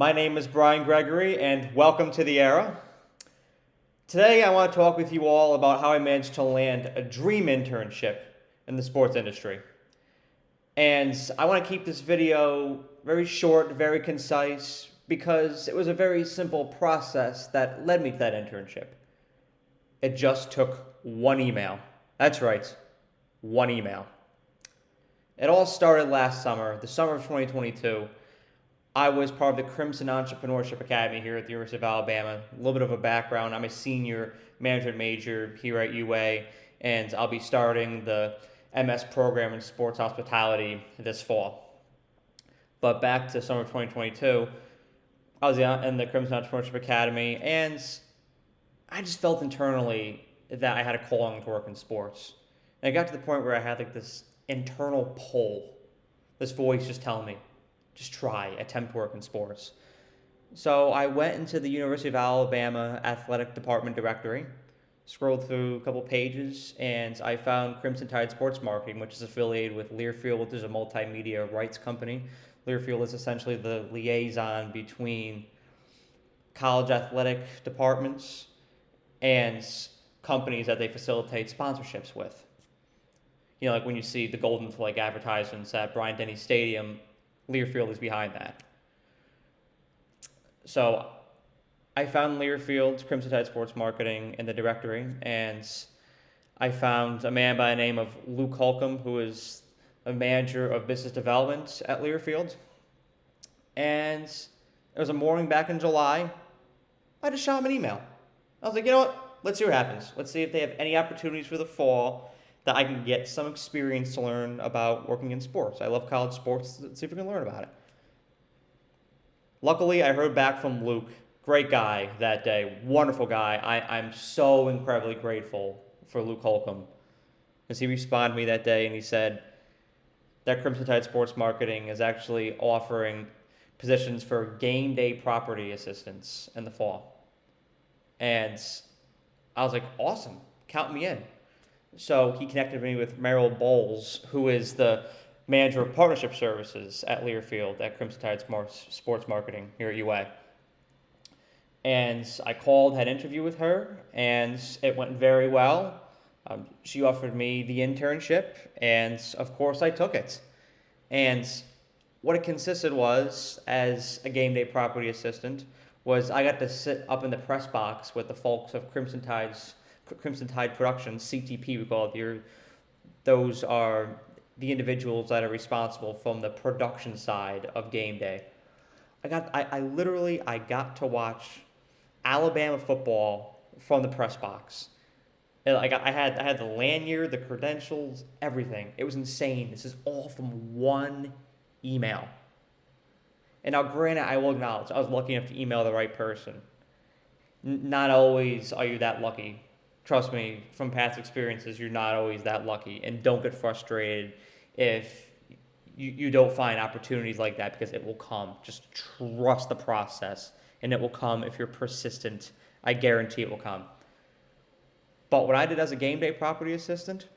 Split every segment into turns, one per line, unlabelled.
My name is Brian Gregoire, and welcome to the era. Today, I want to talk with you all about how I managed to land a dream internship in the sports industry. And I want to keep this video very short, very concise, because it was a very simple process that led me to that internship. It just took one email. That's right, one email. It all started last summer, the summer of 2022. I was part of the Crimson Entrepreneurship Academy here at the University of Alabama. A little bit of a background. I'm a senior management major here at UA, and I'll be starting the MS program in sports hospitality this fall. But back to summer of 2022, I was in the Crimson Entrepreneurship Academy, and I just felt internally that I had a calling to work in sports. And I got to the point where I had like this internal pull, this voice just telling me, just try, attempt work in sports. So I went into the University of Alabama athletic department directory, scrolled through a couple pages, and I found Crimson Tide Sports Marketing, which is affiliated with Learfield, which is a multimedia rights company. Learfield is essentially the liaison between college athletic departments and companies that they facilitate sponsorships with. You know, like when you see the Golden Flag advertisements at Bryant-Denny Stadium, Learfield is behind that. So I found Learfield's Crimson Tide Sports Marketing in the directory, and I found a man by the name of Luke Holcomb, who is a manager of business development at Learfield. And it was a morning back in July. I just shot him an email. I was like, you know what? Let's see what happens. Let's see if they have any opportunities for the fall that I can get some experience to learn about working in sports. I love college sports. Let's see if we can learn about it. Luckily, I heard back from Luke. Great guy that day. Wonderful guy. I'm so incredibly grateful for Luke Holcomb, because he responded to me that day and he said that Crimson Tide Sports Marketing is actually offering positions for game day property assistants in the fall. And I was like, awesome. Count me in. So he connected me with Merrill Bowles, who is the manager of partnership services at Learfield at Crimson Tide Sports Marketing here at UA. And I called, had an interview with her, and it went very well. She offered me the internship, and of course I took it. And what it consisted was, as a game day property assistant, was I got to sit up in the press box with the folks of Crimson Tide Productions, CTP we call it. Those are the individuals that are responsible from the production side of game day. I literally got to watch Alabama football from the press box. And I had the lanyard, the credentials, everything. It was insane. This is all from one email. And now, granted, I will acknowledge I was lucky enough to email the right person. Not always are you that lucky. Trust me, from past experiences, you're not always that lucky. And don't get frustrated if you don't find opportunities like that, because it will come. Just trust the process, and it will come if you're persistent. I guarantee it will come. But what I did as a game day property assistant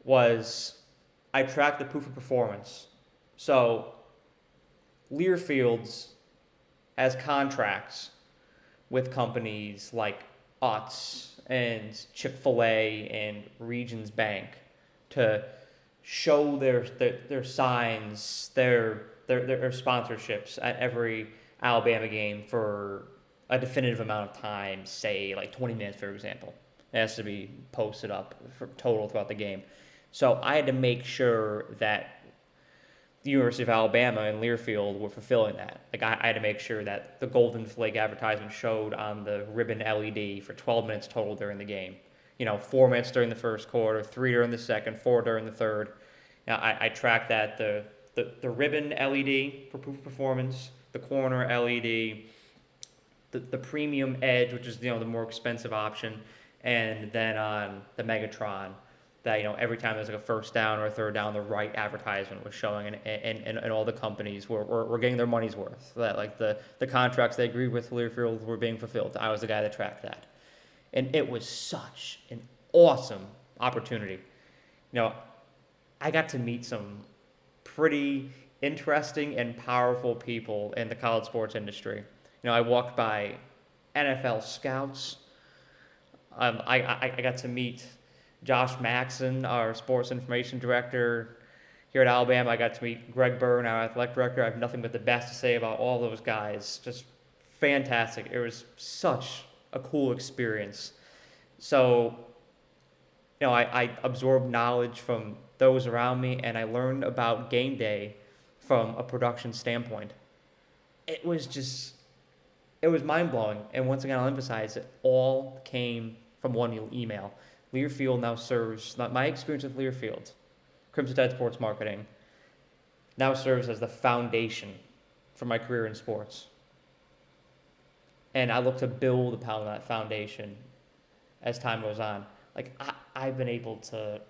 was I tracked the proof of performance. So Learfields has contracts with companies like Utz and Chick-fil-A and Regions Bank to show their signs, their sponsorships at every Alabama game for a definitive amount of time, say like 20 minutes, for example. It has to be posted up for total throughout the game. So I had to make sure that the University of Alabama and Learfield were fulfilling that. Like I had to make sure that the Golden Flag advertisement showed on the ribbon LED for 12 minutes total during the game. 4 minutes during the first quarter, 3 during the second, 4 during the third. Now I tracked that, the ribbon LED for proof of performance, the corner LED, the premium edge, which is the more expensive option, and then on the Megatron, that every time there's like a first down or a third down, the right advertisement was showing, and all the companies were getting their money's worth. That like the contracts they agreed with Learfield were being fulfilled. I was the guy that tracked that, and it was such an awesome opportunity. I got to meet some pretty interesting and powerful people in the college sports industry. I walked by NFL scouts. I got to meet Josh Maxson, our sports information director here at Alabama. I got to meet Gregoire, our athletic director. I have nothing but the best to say about all those guys. Just fantastic. It was such a cool experience. So, I absorbed knowledge from those around me, and I learned about game day from a production standpoint. It was mind-blowing. And once again, I'll emphasize it all came from one email. Learfield now serves, my experience with Learfield, Crimson Tide Sports Marketing, now serves as the foundation for my career in sports. And I look to build upon that foundation as time goes on. I've been able to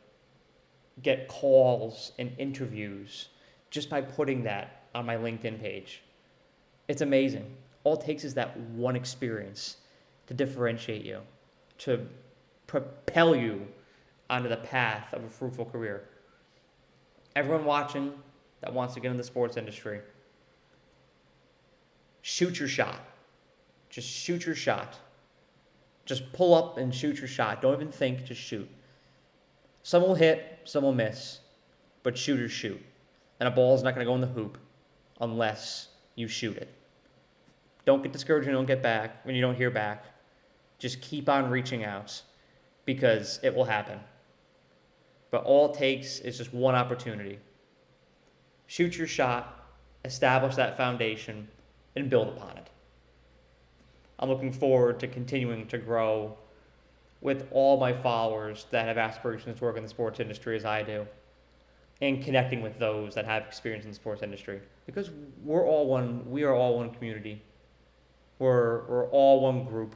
get calls and interviews just by putting that on my LinkedIn page. It's amazing. All it takes is that one experience to differentiate you, to propel you onto the path of a fruitful career. Everyone watching that wants to get in the sports industry, shoot your shot. Just shoot your shot. Just pull up and shoot your shot. Don't even think, just shoot. Some will hit, some will miss, but shooters shoot. And a ball is not going to go in the hoop unless you shoot it. Don't get discouraged when you don't hear back. Just keep on reaching out because it will happen. But all it takes is just one opportunity. Shoot your shot, establish that foundation, and build upon it. I'm looking forward to continuing to grow with all my followers that have aspirations to work in the sports industry as I do, and connecting with those that have experience in the sports industry. Because we are all one community. We're all one group.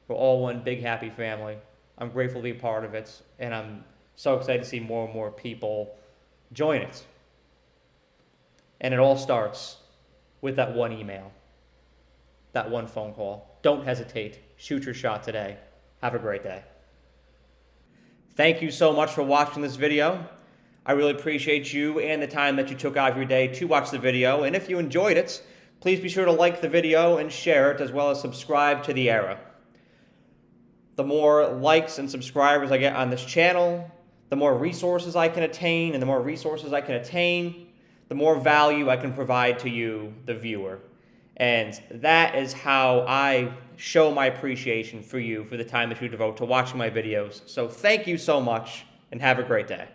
We're all one big happy family. I'm grateful to be part of it, and I'm so excited to see more and more people join it. And it all starts with that one email, that one phone call. Don't hesitate. Shoot your shot today. Have a great day. Thank you so much for watching this video. I really appreciate you and the time that you took out of your day to watch the video. And if you enjoyed it, please be sure to like the video and share it, as well as subscribe to the Era. The more likes and subscribers I get on this channel, the more resources I can attain, and the more resources I can attain, the more value I can provide to you, the viewer. And that is how I show my appreciation for you for the time that you devote to watching my videos. So thank you so much, and have a great day.